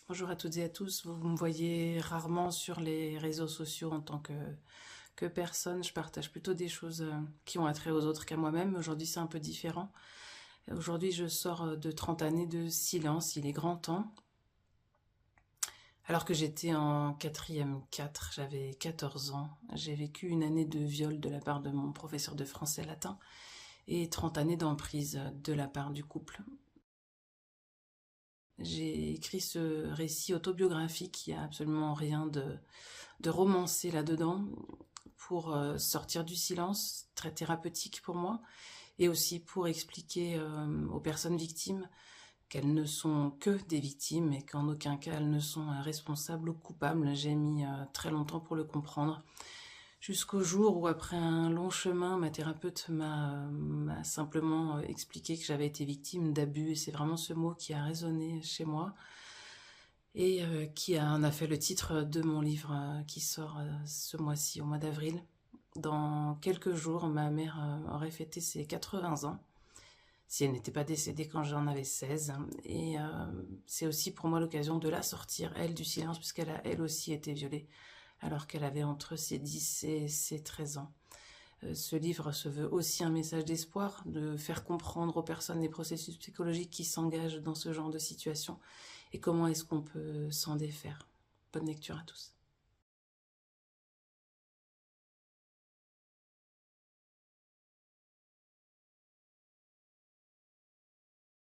Bonjour à toutes et à tous. Vous me voyez rarement sur les réseaux sociaux en tant que personne. Je partage plutôt des choses qui ont attrait aux autres qu'à moi-même. Aujourd'hui, c'est un peu différent. Aujourd'hui, je sors de 30 années de silence. Il est grand temps. Alors que j'étais en quatrième 4, j'avais 14 ans. J'ai vécu une année de viol de la part de mon professeur de français latin et 30 années d'emprise de la part du couple. J'ai écrit ce récit autobiographique, il n'y a absolument rien de romancé là-dedans, pour sortir du silence, très thérapeutique pour moi, et aussi pour expliquer aux personnes victimes qu'elles ne sont que des victimes et qu'en aucun cas elles ne sont responsables ou coupables. J'ai mis très longtemps pour le comprendre, jusqu'au jour où, après un long chemin, ma thérapeute m'a simplement expliqué que j'avais été victime d'abus, et c'est vraiment ce mot qui a résonné chez moi, et qui en a fait le titre de mon livre qui sort ce mois-ci, au mois d'avril. Dans quelques jours, ma mère aurait fêté ses 80 ans, si elle n'était pas décédée quand j'en avais 16. Et c'est aussi pour moi l'occasion de la sortir, elle, du silence, puisqu'elle a elle aussi été violée, alors qu'elle avait entre ses 10 et ses 13 ans. Ce livre se veut aussi un message d'espoir, de faire comprendre aux personnes les processus psychologiques qui s'engagent dans ce genre de situation et comment est-ce qu'on peut s'en défaire. Bonne lecture à tous.